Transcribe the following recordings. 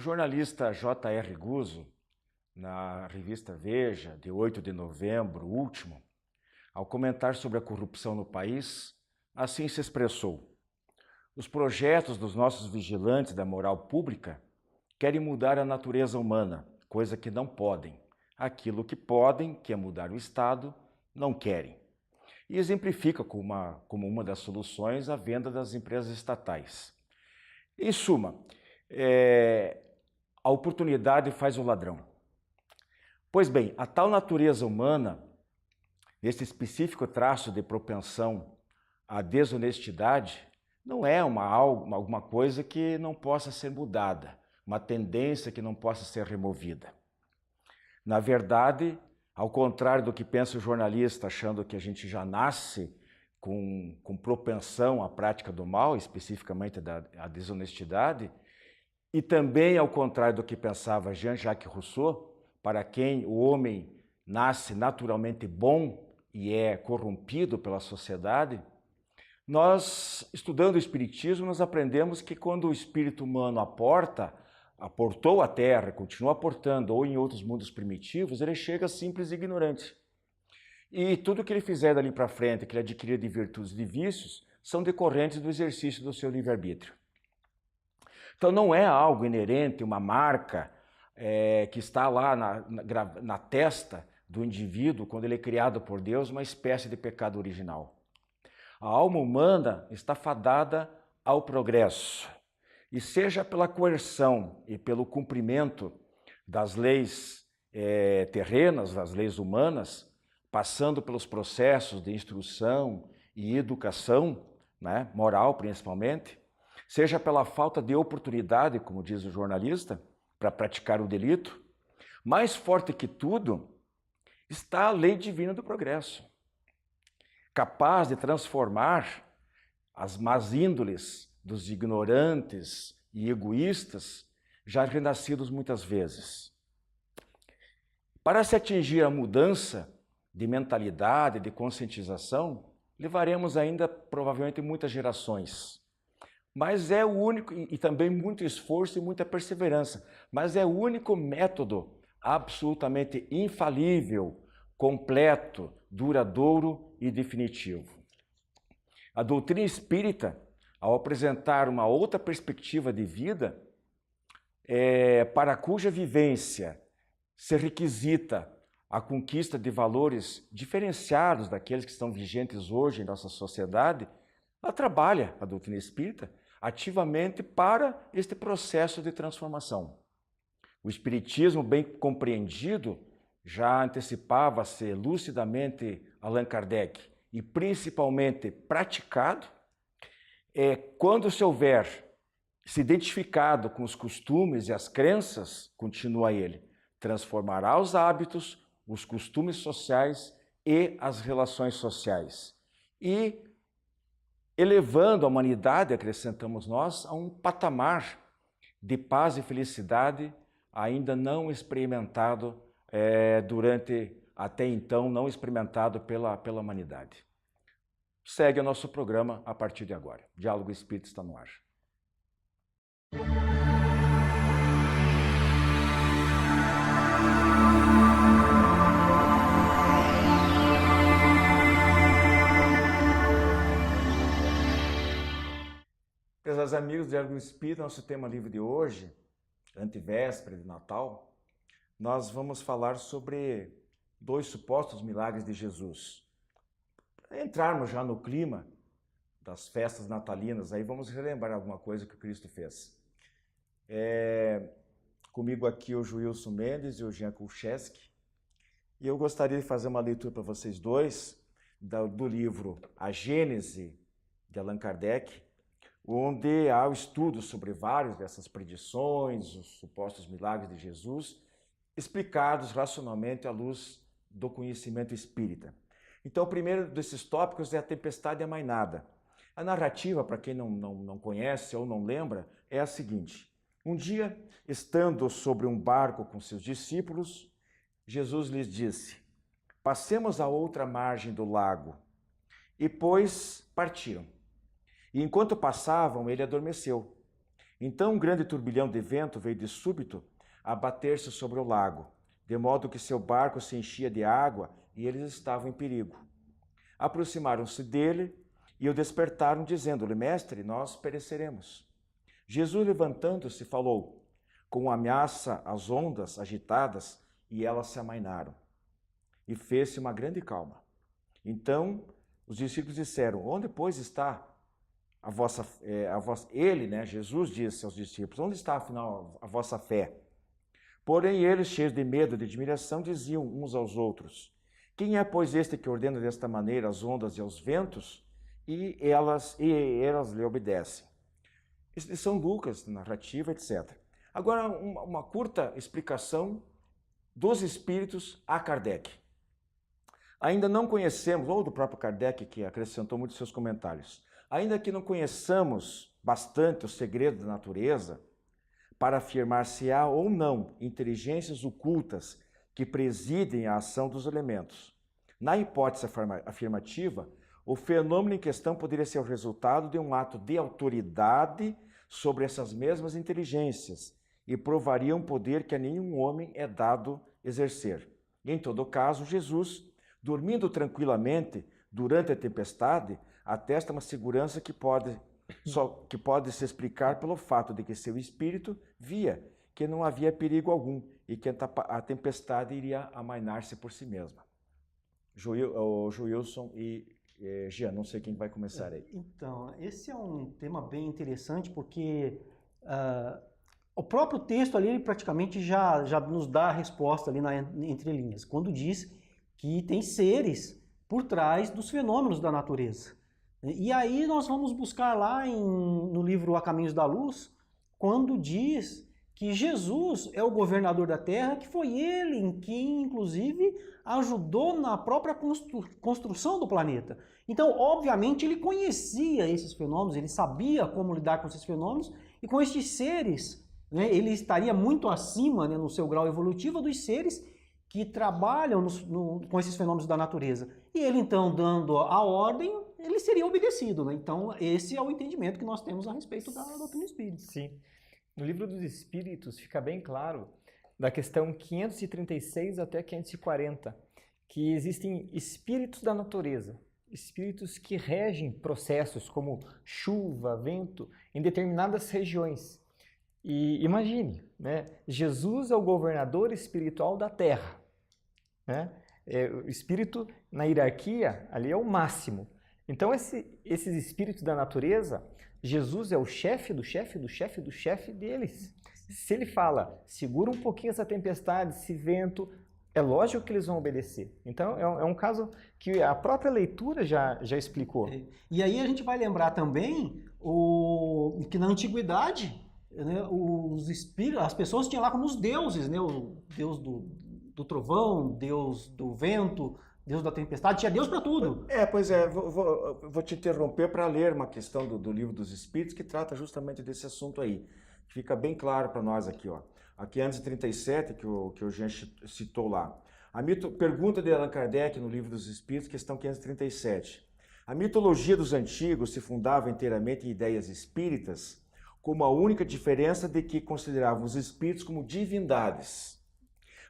jornalista J.R. Guzzo, na revista Veja, de 8 de novembro último, ao comentar sobre a corrupção no país, assim se expressou: os projetos dos nossos vigilantes da moral pública querem mudar a natureza humana, coisa que não podem. Aquilo que podem, que é mudar o Estado, não querem. E exemplifica como uma das soluções a venda das empresas estatais. Em suma, a oportunidade faz o ladrão. Pois bem, a tal natureza humana, esse específico traço de propensão à desonestidade, não é alguma coisa que não possa ser mudada, uma tendência que não possa ser removida. Na verdade, ao contrário do que pensa o jornalista, achando que a gente já nasce com propensão à prática do mal, especificamente à desonestidade, e também ao contrário do que pensava Jean-Jacques Rousseau, para quem o homem nasce naturalmente bom e é corrompido pela sociedade, nós, estudando o Espiritismo, nós aprendemos que quando o espírito humano aportou a Terra, continua aportando, ou em outros mundos primitivos, ele chega simples e ignorante. E tudo que ele fizer dali para frente, que ele adquirir de virtudes e de vícios, são decorrentes do exercício do seu livre-arbítrio. Então não é algo inerente, uma marca que está lá na testa do indivíduo, quando ele é criado por Deus, uma espécie de pecado original. A alma humana está fadada ao progresso. E seja pela coerção e pelo cumprimento das leis terrenas, das leis humanas, passando pelos processos de instrução e educação, né, moral principalmente, seja pela falta de oportunidade, como diz o jornalista, para praticar o delito, mais forte que tudo está a lei divina do progresso, capaz de transformar as más índoles dos ignorantes e egoístas, já renascidos muitas vezes. Para se atingir a mudança de mentalidade, de conscientização, levaremos ainda provavelmente muitas gerações. Mas é o único, e também muito esforço e muita perseverança, mas é o único método absolutamente infalível, completo, duradouro e definitivo. A doutrina espírita, ao apresentar uma outra perspectiva de vida, para cuja vivência se requisita a conquista de valores diferenciados daqueles que estão vigentes hoje em nossa sociedade, ela trabalha, a doutrina espírita, ativamente para este processo de transformação. O espiritismo, bem compreendido, já antecipava-se lucidamente Allan Kardec e principalmente praticado, quando se houver se identificado com os costumes e as crenças, continua ele, transformará os hábitos, os costumes sociais e as relações sociais. E elevando a humanidade, acrescentamos nós, a um patamar de paz e felicidade ainda não experimentado até então, não experimentado pela humanidade. Segue o nosso programa a partir de agora. Diálogo Espírita está no ar. Prezados amigos do Diálogo Espírita, nosso tema livre de hoje, antevéspera de Natal, nós vamos falar sobre 2 supostos milagres de Jesus. Para entrarmos já no clima das festas natalinas, aí vamos relembrar alguma coisa que o Cristo fez. Comigo aqui o Joilson Mendes e o Jean Kulcheski, e eu gostaria de fazer uma leitura para vocês dois do livro A Gênese, de Allan Kardec, onde há o estudo sobre várias dessas predições, os supostos milagres de Jesus, explicados racionalmente à luz do conhecimento espírita. Então, o primeiro desses tópicos é a tempestade amainada. A narrativa, para quem não conhece ou não lembra, é a seguinte: um dia, estando sobre um barco com seus discípulos, Jesus lhes disse: passemos à outra margem do lago. E, pois, partiram. E enquanto passavam, ele adormeceu. Então um grande turbilhão de vento veio de súbito abater-se sobre o lago, de modo que seu barco se enchia de água e eles estavam em perigo. Aproximaram-se dele e o despertaram, dizendo-lhe: Mestre, nós pereceremos. Jesus, levantando-se, falou com ameaça às ondas agitadas, e elas se amainaram. E fez-se uma grande calma. Então os discípulos disseram: Onde, pois, está a vossa Ele, né, Jesus disse aos discípulos: Onde está, afinal, a vossa fé? Porém eles, cheios de medo e de admiração, diziam uns aos outros: Quem é, pois, este que ordena desta maneira as ondas e aos ventos, e elas lhe obedecem? Isso de São Lucas, narrativa, etc. Agora, uma curta explicação dos espíritos a Kardec. Ainda não conhecemos, ou do próprio Kardec, que acrescentou muitos seus comentários, ainda que não conheçamos bastante o segredo da natureza, para afirmar se há ou não inteligências ocultas que presidem a ação dos elementos. Na hipótese afirmativa, o fenômeno em questão poderia ser o resultado de um ato de autoridade sobre essas mesmas inteligências e provaria um poder que a nenhum homem é dado exercer. Em todo caso, Jesus, dormindo tranquilamente durante a tempestade, atesta uma segurança que pode se explicar pelo fato de que seu espírito via que não havia perigo algum e que a tempestade iria amainar-se por si mesma. Joilson e Jean, não sei quem vai começar aí. Então, esse é um tema bem interessante porque o próprio texto ali ele praticamente já nos dá a resposta ali entre linhas, quando diz que tem seres por trás dos fenômenos da natureza. E aí nós vamos buscar lá no livro A Caminhos da Luz, quando diz que Jesus é o governador da Terra, que foi ele quem, inclusive, ajudou na própria construção do planeta. Então, obviamente, ele conhecia esses fenômenos, ele sabia como lidar com esses fenômenos, e com esses seres, né, ele estaria muito acima, né, no seu grau evolutivo dos seres que trabalham com esses fenômenos da natureza. E ele, então, dando a ordem, ele seria obedecido, né? Então, esse é o entendimento que nós temos a respeito da doutrina espírita. Sim. No Livro dos Espíritos fica bem claro, da questão 536 até 540, que existem espíritos da natureza, espíritos que regem processos como chuva, vento, em determinadas regiões. E imagine, né? Jesus é o governador espiritual da Terra, né? O espírito na hierarquia ali é o máximo. Então esses espíritos da natureza, Jesus é o chefe do chefe do chefe do chefe deles. Se ele fala, segura um pouquinho essa tempestade, esse vento, é lógico que eles vão obedecer. Então é um caso que a própria leitura já explicou. E aí a gente vai lembrar também que na antiguidade, né, os espíritos, as pessoas tinham lá como os deuses, né, o deus do trovão, deus do vento, Deus da tempestade, tinha Deus para tudo. Pois é, vou te interromper para ler uma questão do Livro dos Espíritos que trata justamente desse assunto aí. Fica bem claro para nós aqui, ó. Aqui 537, que o Jean citou lá. Pergunta de Allan Kardec no Livro dos Espíritos, questão 537. A mitologia dos antigos se fundava inteiramente em ideias espíritas, como a única diferença de que consideravam os espíritos como divindades.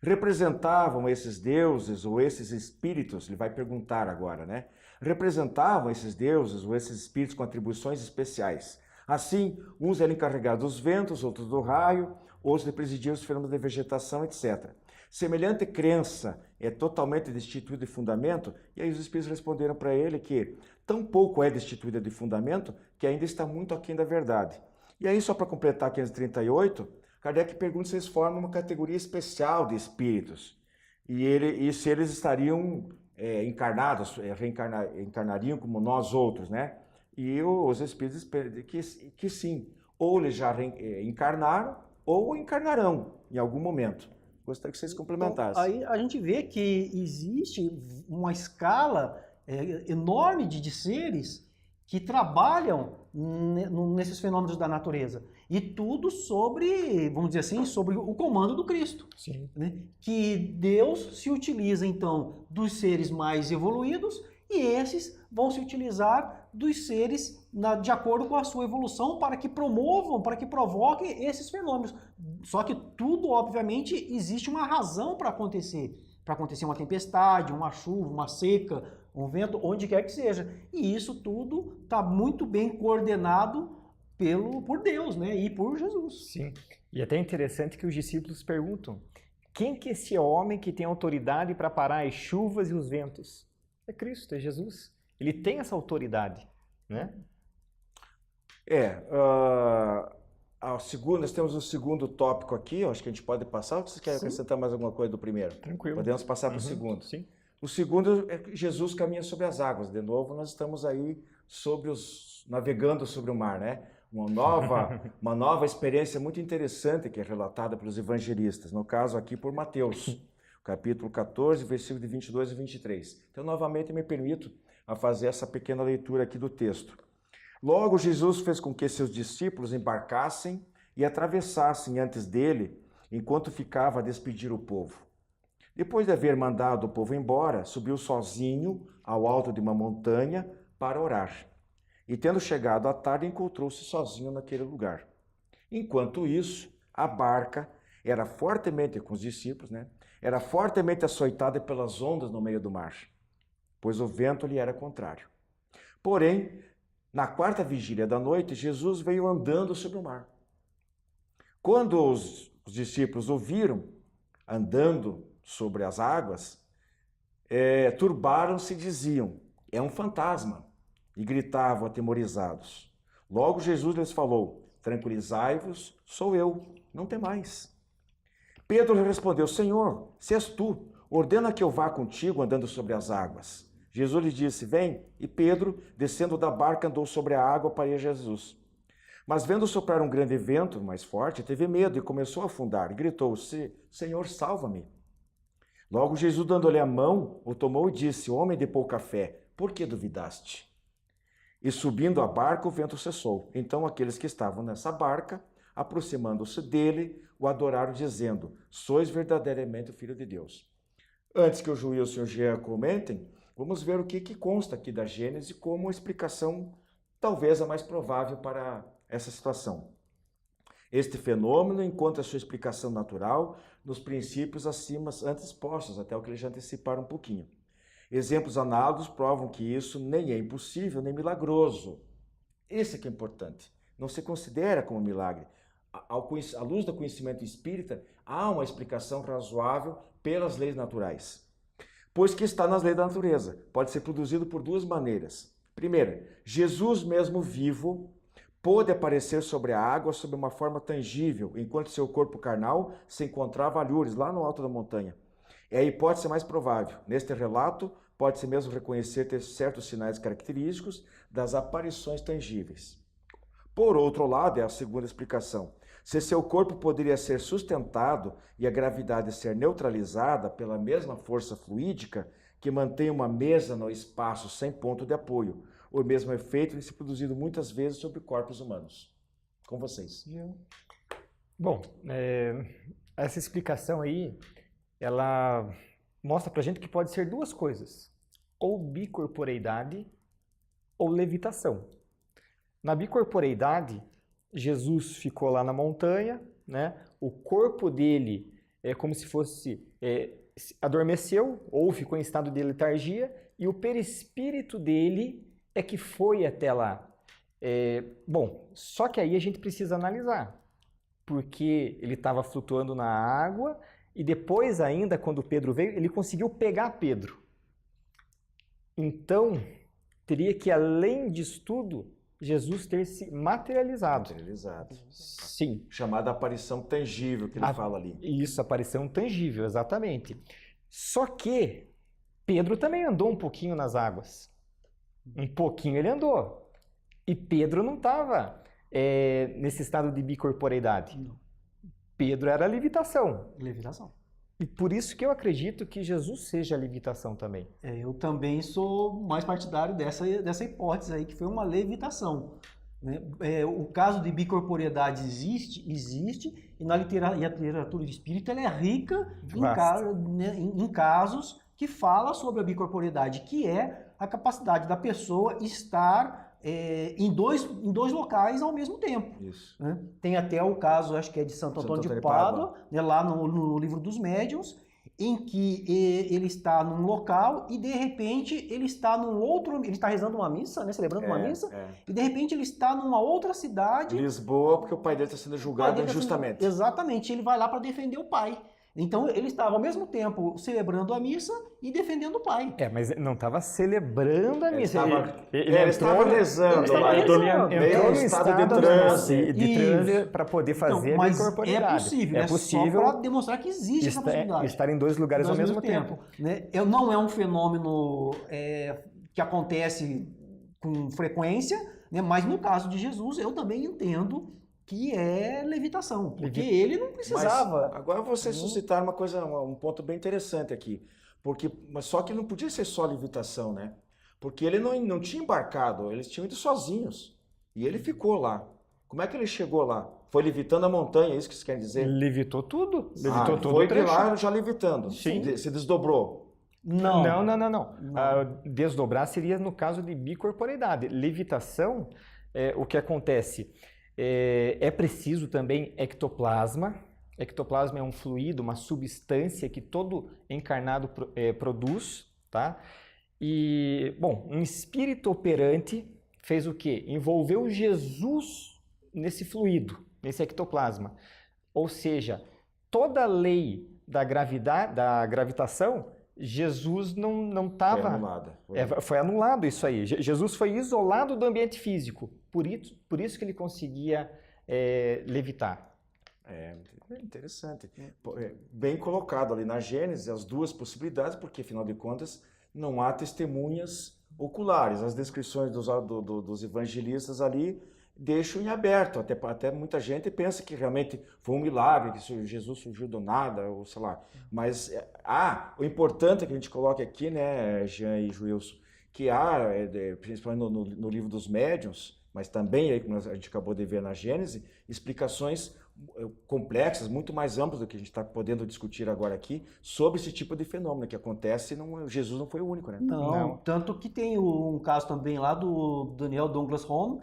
Representavam esses deuses ou esses espíritos, ele vai perguntar agora, né? Representavam esses deuses ou esses espíritos com atribuições especiais. Assim, uns eram encarregados dos ventos, outros do raio, outros de presidir os fenômenos de vegetação, etc. Semelhante crença é totalmente destituída de fundamento, e aí os espíritos responderam para ele que tão pouco é destituída de fundamento que ainda está muito aquém da verdade. E aí, só para completar 538, Kardec pergunta se eles formam uma categoria especial de espíritos e se eles estariam encarnados, encarnariam como nós outros, né? E os espíritos que sim, ou eles já encarnaram ou encarnarão em algum momento. Gostaria que vocês complementassem. Então, aí a gente vê que existe uma escala enorme de seres que trabalham nesses fenômenos da natureza. E tudo sobre, vamos dizer assim, sobre o comando do Cristo. Sim. Né? Que Deus se utiliza, então, dos seres mais evoluídos e esses vão se utilizar dos seres de acordo com a sua evolução para que promovam, para que provoquem esses fenômenos. Só que tudo, obviamente, existe uma razão para acontecer. Para acontecer uma tempestade, uma chuva, uma seca, um vento, onde quer que seja. E isso tudo está muito bem coordenado por Deus, né? E por Jesus. Sim. E até interessante que os discípulos perguntam: quem que é esse homem que tem autoridade para parar as chuvas e os ventos? É Cristo, é Jesus. Ele tem essa autoridade, né? Nós temos o segundo tópico aqui, acho que a gente pode passar, ou você quer acrescentar mais alguma coisa do primeiro? Tranquilo. Podemos passar para o segundo. Sim. O segundo é que Jesus caminha sobre as águas. De novo, nós estamos aí navegando sobre o mar, né? Uma nova experiência muito interessante que é relatada pelos evangelistas, no caso aqui por Mateus, capítulo 14, versículo de 22 a 23. Então, novamente, me permito a fazer essa pequena leitura aqui do texto. Logo, Jesus fez com que seus discípulos embarcassem e atravessassem antes dele, enquanto ficava a despedir o povo. Depois de haver mandado o povo embora, subiu sozinho ao alto de uma montanha para orar. E tendo chegado à tarde, encontrou-se sozinho naquele lugar. Enquanto isso, a barca era fortemente, com os discípulos, né? Era fortemente açoitada pelas ondas no meio do mar, pois o vento lhe era contrário. Porém, na quarta vigília da noite, Jesus veio andando sobre o mar. Quando os discípulos o viram andando sobre as águas, turbaram-se e diziam: é um fantasma, e gritavam atemorizados. Logo Jesus lhes falou: tranquilizai-vos, sou eu, não temais. Pedro lhe respondeu: Senhor, se és tu, ordena que eu vá contigo andando sobre as águas. Jesus lhe disse: vem. E Pedro, descendo da barca, andou sobre a água para ir a Jesus. Mas vendo soprar um grande vento mais forte, teve medo e começou a afundar. E gritou: Senhor, salva-me. Logo Jesus, dando-lhe a mão, o tomou e disse: homem de pouca fé, por que duvidaste? E subindo a barca, o vento cessou. Então aqueles que estavam nessa barca, aproximando-se dele, o adoraram, dizendo: sois verdadeiramente o Filho de Deus. Antes que o Ju e o Sr. Jean comentem, vamos ver o que consta aqui da Gênesis como uma explicação talvez a mais provável para essa situação. Este fenômeno encontra sua explicação natural nos princípios acima antes expostos, até o que eles já anteciparam um pouquinho. Exemplos análogos provam que isso nem é impossível nem milagroso. Esse é que é importante. Não se considera como milagre. À luz do conhecimento espírita, há uma explicação razoável pelas leis naturais. Pois que está nas leis da natureza. Pode ser produzido por duas maneiras. Primeira, Jesus mesmo vivo pôde aparecer sobre a água sob uma forma tangível, enquanto seu corpo carnal se encontrava a alhures, lá no alto da montanha. É a hipótese mais provável. Neste relato, pode-se mesmo reconhecer ter certos sinais característicos das aparições tangíveis. Por outro lado, é a segunda explicação. Se seu corpo poderia ser sustentado e a gravidade ser neutralizada pela mesma força fluídica que mantém uma mesa no espaço sem ponto de apoio, o mesmo efeito tem se produzido muitas vezes sobre corpos humanos. Com vocês. Bom, essa explicação aí, ela mostra pra gente que pode ser duas coisas: ou bicorporeidade ou levitação. Na bicorporeidade, Jesus ficou lá na montanha, né? O corpo dele é como se fosse adormeceu ou ficou em estado de letargia, e o perispírito dele é que foi até lá. Bom, só que aí a gente precisa analisar, porque ele estava flutuando na água e depois ainda, quando Pedro veio, ele conseguiu pegar Pedro. Então, teria que, além disso tudo, Jesus ter se materializado. Materializado. Sim. Chamada aparição tangível, que ele fala ali. Isso, aparição tangível, exatamente. Só que Pedro também andou um pouquinho nas águas. Um pouquinho ele andou. E Pedro não estava nesse estado de bicorporeidade. Não. Pedro era levitação. Levitação. E por isso que eu acredito que Jesus seja a levitação também. Eu também sou mais partidário dessa hipótese aí, que foi uma levitação. Né? O caso de bicorporeidade existe, e na literatura de espírito ela é rica em casos que fala sobre a bicorporeidade, que é a capacidade da pessoa estar em dois locais ao mesmo tempo. Isso. Né? Tem até o caso, acho que é de Santo Antônio de Pádua, né, lá no livro dos médiuns, em que ele está num local e de repente ele está num outro, ele está rezando uma missa, né, celebrando uma missa, e de repente ele está numa outra cidade. Lisboa, porque o pai dele está sendo julgado injustamente. Exatamente, ele vai lá para defender o pai. Então ele estava ao mesmo tempo celebrando a missa e defendendo o pai. Mas não estava celebrando a missa. Ele estava rezando lá. Entrou no estado de transe para poder fazer a incorporeidade. É possível para demonstrar que existe essa possibilidade. Estar em dois lugares ao mesmo tempo. Né? Não é um fenômeno que acontece com frequência, né? Mas no caso de Jesus eu também entendo que é levitação, porque ele não precisava. Mas agora vocês suscitaram um ponto bem interessante aqui, mas só que não podia ser só levitação, né? Porque ele não tinha embarcado, eles tinham ido sozinhos, e ele ficou lá. Como é que ele chegou lá? Foi levitando a montanha, é isso que você quer dizer? Levitou tudo. Levitou todo foi de lá já levitando. Sim. Se desdobrou. Não. Desdobrar seria no caso de bicorporeidade. Levitação, o que acontece... É preciso também ectoplasma. Ectoplasma é um fluido, uma substância que todo encarnado produz, tá? E, bom, um espírito operante fez o quê? Envolveu Jesus nesse fluido, nesse ectoplasma. Ou seja, toda a lei da gravitação, Jesus não estava... Foi anulada. Foi anulado isso aí. Jesus foi isolado do ambiente físico. Por isso que ele conseguia levitar. Interessante. Bem colocado ali na Gênesis, as duas possibilidades, porque, afinal de contas, não há testemunhas oculares. As descrições dos evangelistas ali deixam em aberto. Até muita gente pensa que realmente foi um milagre, que Jesus surgiu do nada, ou sei lá. Mas o importante é que a gente coloque aqui, né, Jean e Joilson, que há, principalmente no livro dos médiuns, mas também, aí, como a gente acabou de ver na Gênese, explicações complexas, muito mais amplas do que a gente está podendo discutir agora aqui, sobre esse tipo de fenômeno que acontece. Jesus não foi o único, né? Não. Tanto que tem um caso também lá do Daniel Douglas Home,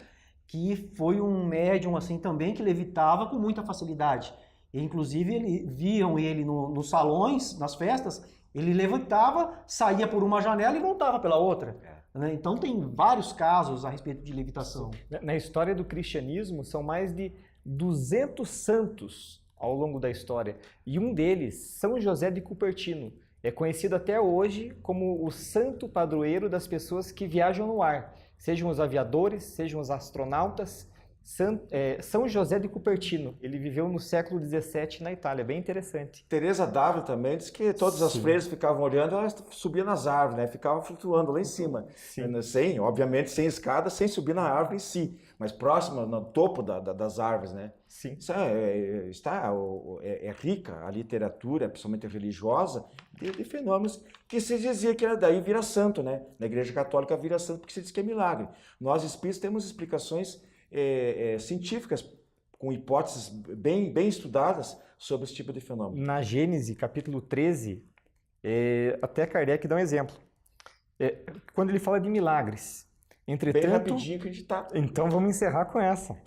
que foi um médium assim também que levitava com muita facilidade. E, inclusive, viam ele nos salões, nas festas, ele levitava, saía por uma janela e voltava pela outra. Né? Então tem vários casos a respeito de levitação. Na história do cristianismo, são mais de 200 santos ao longo da história. E um deles, São José de Cupertino, é conhecido até hoje como o santo padroeiro das pessoas que viajam no ar. Sejam os aviadores, sejam os astronautas. São José de Cupertino, ele viveu no século XVII na Itália, bem interessante. Teresa d'Ávila também diz que todas as freiras ficavam olhando, elas subiam nas árvores, né? Ficavam flutuando lá em cima. Obviamente sem escada, sem subir na árvore em si, mas próxima, no topo das árvores, né? Sim. Isso é rica a literatura, principalmente religiosa, de fenômenos que se dizia que era daí vira santo, né? Na Igreja Católica vira santo porque se diz que é milagre. Nós espíritas temos explicações científicas, com hipóteses bem estudadas sobre esse tipo de fenômeno. Na Gênese, capítulo 13, até Kardec dá um exemplo. Quando ele fala de milagres. Entretanto, bem rapidinho que a gente tá. Então vamos encerrar com essa.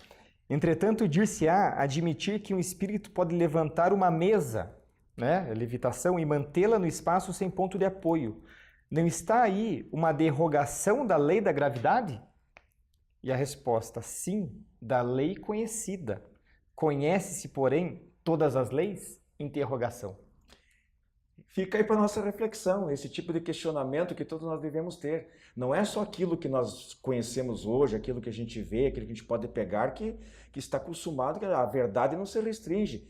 Entretanto, dir-se-á admitir que um espírito pode levantar uma mesa, né, levitação, e mantê-la no espaço sem ponto de apoio. Não está aí uma derrogação da lei da gravidade? E a resposta, sim, da lei conhecida. Conhece-se, porém, todas as leis? Interrogação. Fica aí para nossa reflexão, esse tipo de questionamento que todos nós devemos ter. Não é só aquilo que nós conhecemos hoje, aquilo que a gente vê, aquilo que a gente pode pegar, que está consumado, que a verdade não se restringe.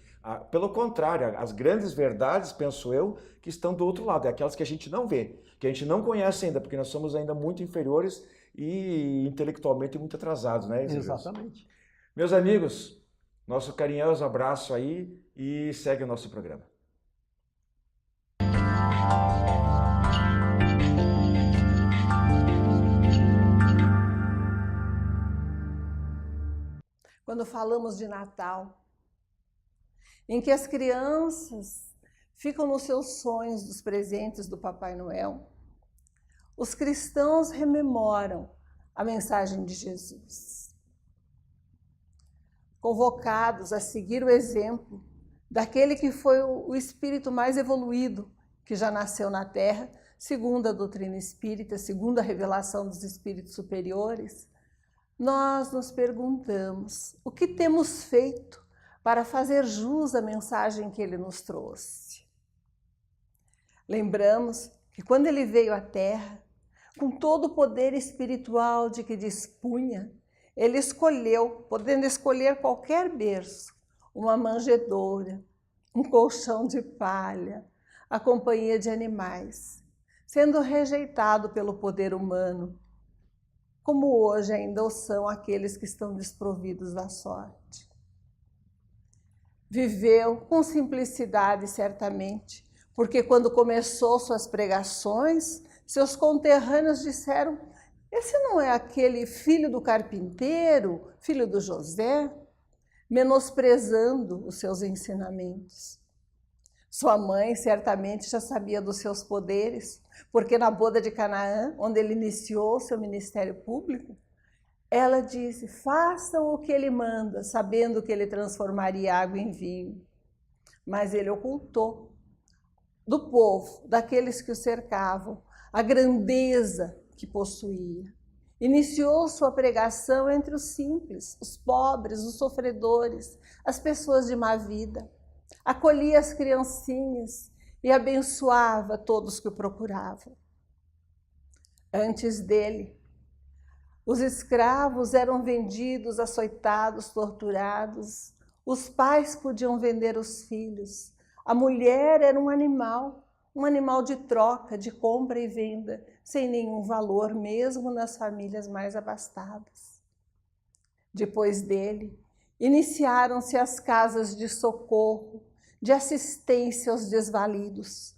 Pelo contrário, as grandes verdades, penso eu, que estão do outro lado, é aquelas que a gente não vê, que a gente não conhece ainda, porque nós somos ainda muito inferiores e intelectualmente muito atrasados, né? Exatamente. Meus amigos, nosso carinhoso abraço aí e segue o nosso programa. Quando falamos de Natal, em que as crianças ficam nos seus sonhos dos presentes do Papai Noel, os cristãos rememoram a mensagem de Jesus. Convocados a seguir o exemplo daquele que foi o espírito mais evoluído que já nasceu na Terra, segundo a doutrina espírita, segundo a revelação dos espíritos superiores, nós nos perguntamos o que temos feito para fazer jus à mensagem que ele nos trouxe. Lembramos que quando ele veio à Terra, com todo o poder espiritual de que dispunha, ele escolheu, podendo escolher qualquer berço, uma manjedoura, um colchão de palha, a companhia de animais, sendo rejeitado pelo poder humano, como hoje ainda o são aqueles que estão desprovidos da sorte. Viveu com simplicidade, certamente, porque quando começou suas pregações, seus conterrâneos disseram: esse não é aquele filho do carpinteiro, filho do José? Menosprezando os seus ensinamentos. Sua mãe certamente já sabia dos seus poderes, porque na boda de Canaã, onde ele iniciou seu ministério público, ela disse: façam o que ele manda, sabendo que ele transformaria água em vinho. Mas ele ocultou do povo, daqueles que o cercavam, a grandeza que possuía. Iniciou sua pregação entre os simples, os pobres, os sofredores, as pessoas de má vida. Acolhia as criancinhas e abençoava todos que o procuravam. Antes dele, os escravos eram vendidos, açoitados, torturados. Os pais podiam vender os filhos. A mulher era um animal de troca, de compra e venda, sem nenhum valor, mesmo nas famílias mais abastadas. Depois dele, iniciaram-se as casas de socorro, de assistência aos desvalidos.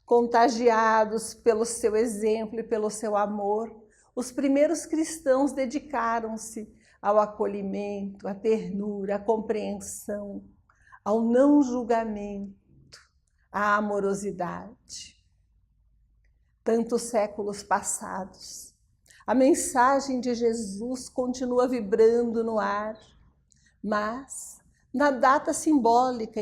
Contagiados pelo seu exemplo e pelo seu amor, os primeiros cristãos dedicaram-se ao acolhimento, à ternura, à compreensão, ao não julgamento, à amorosidade. Tantos séculos passados, a mensagem de Jesus continua vibrando no ar, mas na data simbólica,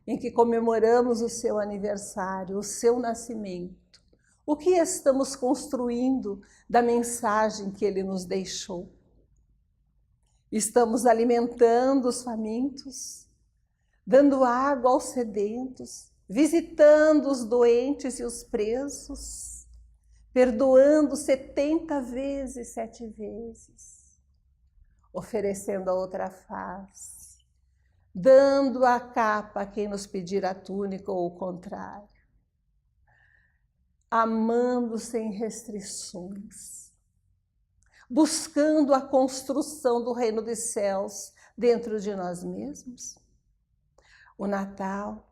em que comemoramos o seu aniversário, o seu nascimento, o que estamos construindo da mensagem que ele nos deixou? Estamos alimentando os famintos, dando água aos sedentos, visitando os doentes e os presos, perdoando 70 vezes, 7 vezes, oferecendo a outra face, dando a capa a quem nos pedir a túnica ou o contrário, amando sem restrições, buscando a construção do reino dos céus dentro de nós mesmos. O Natal,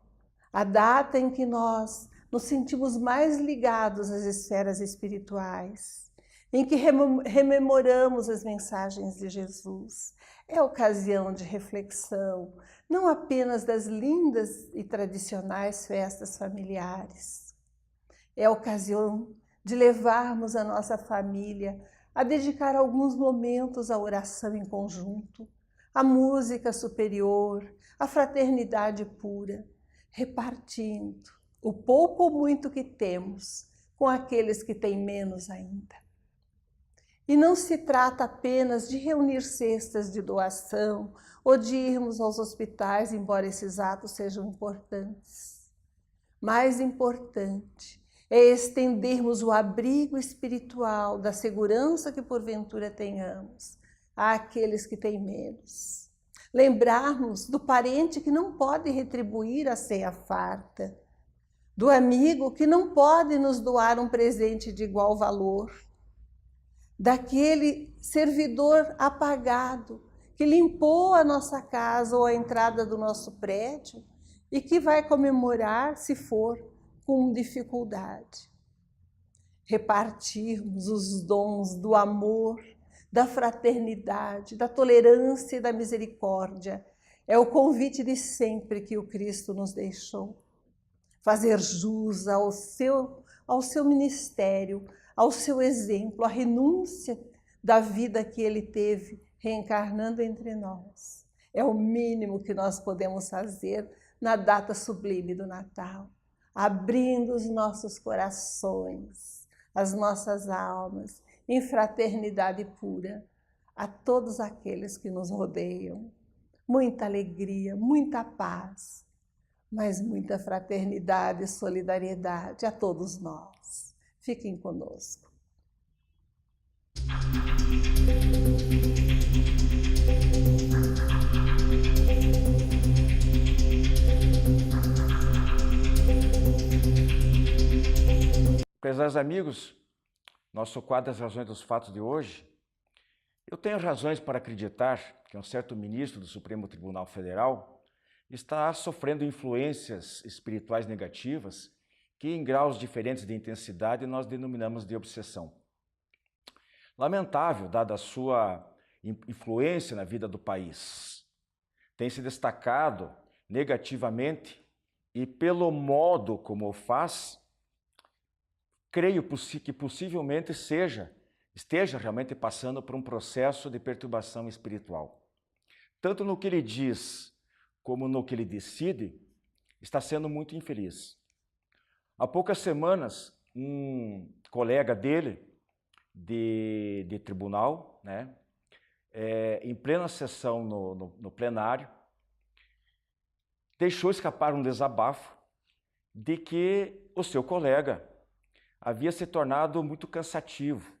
a data em que nós nos sentimos mais ligados às esferas espirituais, em que rememoramos as mensagens de Jesus, é ocasião de reflexão, não apenas das lindas e tradicionais festas familiares. É ocasião de levarmos a nossa família a dedicar alguns momentos à oração em conjunto, à música superior, à fraternidade pura, repartindo o pouco ou muito que temos com aqueles que têm menos ainda. E não se trata apenas de reunir cestas de doação ou de irmos aos hospitais, embora esses atos sejam importantes. Mais importante é estendermos o abrigo espiritual da segurança que porventura tenhamos àqueles que têm menos. Lembrarmos do parente que não pode retribuir a ceia farta, do amigo que não pode nos doar um presente de igual valor, daquele servidor apagado que limpou a nossa casa ou a entrada do nosso prédio e que vai comemorar, se for, com dificuldade. Repartirmos os dons do amor, da fraternidade, da tolerância e da misericórdia é o convite de sempre que o Cristo nos deixou. Fazer jus ao seu ministério, ao seu exemplo, a renúncia da vida que ele teve reencarnando entre nós. É o mínimo que nós podemos fazer na data sublime do Natal, abrindo os nossos corações, as nossas almas, em fraternidade pura, a todos aqueles que nos rodeiam. Muita alegria, muita paz, mas muita fraternidade e solidariedade a todos nós. Fiquem conosco. Prezados amigos, nosso quadro das razões dos fatos de hoje, eu tenho razões para acreditar que um certo ministro do Supremo Tribunal Federal está sofrendo influências espirituais negativas que, em graus diferentes de intensidade, nós denominamos de obsessão. Lamentável, dada a sua influência na vida do país. Tem se destacado negativamente e, pelo modo como o faz, creio que possivelmente esteja realmente passando por um processo de perturbação espiritual. Tanto no que ele diz como no que ele decide, está sendo muito infeliz. Há poucas semanas, um colega dele de tribunal, né, em plena sessão no plenário, deixou escapar um desabafo de que o seu colega havia se tornado muito cansativo,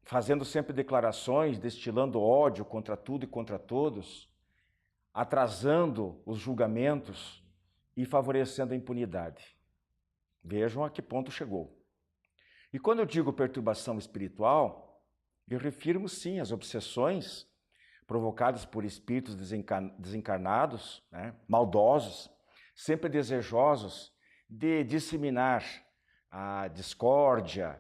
fazendo sempre declarações, destilando ódio contra tudo e contra todos, atrasando os julgamentos e favorecendo a impunidade. Vejam a que ponto chegou. E quando eu digo perturbação espiritual, eu refiro-me sim às obsessões provocadas por espíritos desencarnados, né, maldosos, sempre desejosos de disseminar a discórdia,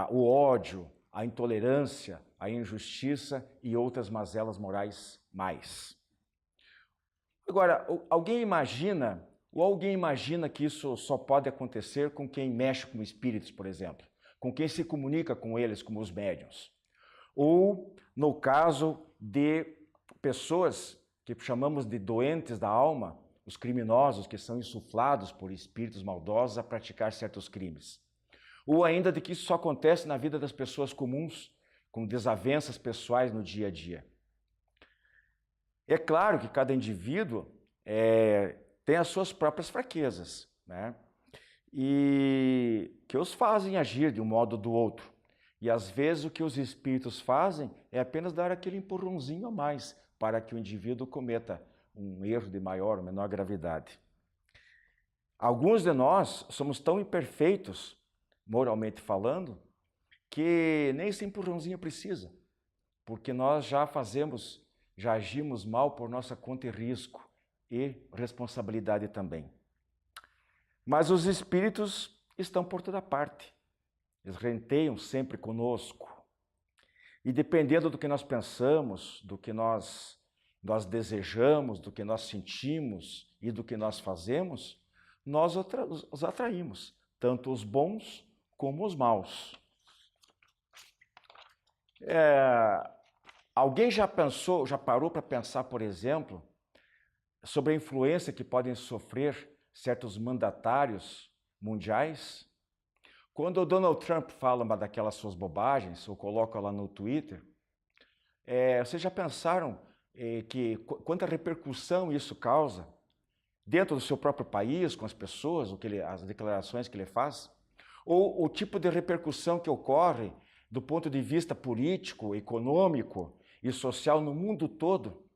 o ódio, a intolerância, a injustiça e outras mazelas morais mais. Agora, alguém imagina que isso só pode acontecer com quem mexe com espíritos, por exemplo, com quem se comunica com eles, como os médiuns. Ou no caso de pessoas que chamamos de doentes da alma, os criminosos que são insuflados por espíritos maldosos a praticar certos crimes. Ou ainda de que isso só acontece na vida das pessoas comuns, com desavenças pessoais no dia a dia. É claro que cada indivíduo tem as suas próprias fraquezas, né? E que os fazem agir de um modo ou do outro. E às vezes o que os espíritos fazem é apenas dar aquele empurrãozinho a mais para que o indivíduo cometa um erro de maior ou menor gravidade. Alguns de nós somos tão imperfeitos, moralmente falando, que nem esse empurrãozinho precisa, porque nós já agimos mal por nossa conta e risco e responsabilidade também. Mas os espíritos estão por toda parte, eles renteiam sempre conosco. E dependendo do que nós pensamos, do que nós desejamos, do que nós sentimos e do que nós fazemos, nós os atraímos, tanto os bons como os maus. Alguém já parou para pensar, por exemplo, sobre a influência que podem sofrer certos mandatários mundiais? Quando o Donald Trump fala uma daquelas suas bobagens, ou coloca lá no Twitter, vocês já pensaram que quanta repercussão isso causa dentro do seu próprio país, com as pessoas, as declarações que ele faz? Ou o tipo de repercussão que ocorre do ponto de vista político, econômico e social no mundo todo?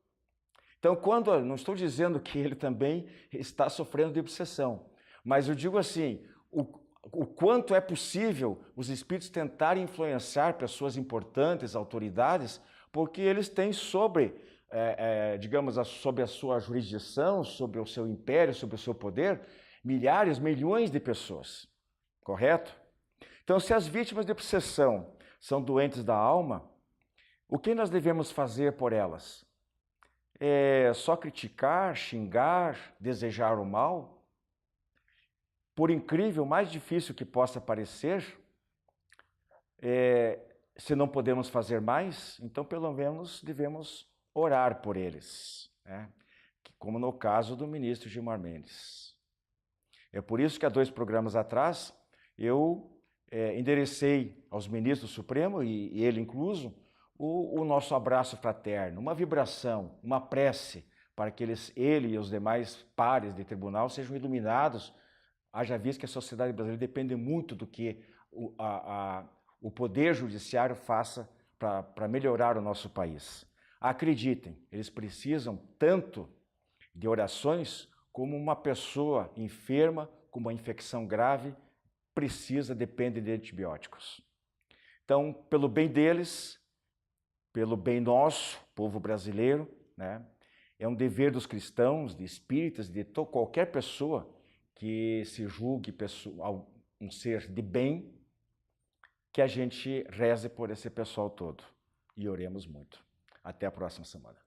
Então, não estou dizendo que ele também está sofrendo de obsessão, mas eu digo assim, o quanto é possível os espíritos tentarem influenciar pessoas importantes, autoridades, porque eles têm sobre a sua jurisdição, sobre o seu império, sobre o seu poder, milhares, milhões de pessoas, correto? Então, se as vítimas de obsessão são doentes da alma, o que nós devemos fazer por elas? Só criticar, xingar, desejar o mal? Por incrível, mais difícil que possa parecer, Se não podemos fazer mais, então pelo menos devemos orar por eles, né? Como no caso do ministro Gilmar Mendes. É por isso que há 2 programas atrás eu enderecei aos ministros do Supremo, e ele incluso, o nosso abraço fraterno, uma vibração, uma prece, para que ele e os demais pares de tribunal sejam iluminados, haja visto que a sociedade brasileira depende muito do que o Poder Judiciário faça para melhorar o nosso país. Acreditem, eles precisam tanto de orações como uma pessoa enferma, com uma infecção grave, depende de antibióticos. Então, pelo bem deles, pelo bem nosso, povo brasileiro, né, é um dever dos cristãos, de espíritas, de qualquer pessoa que se julgue um ser de bem, que a gente reze por esse pessoal todo. E oremos muito. Até a próxima semana.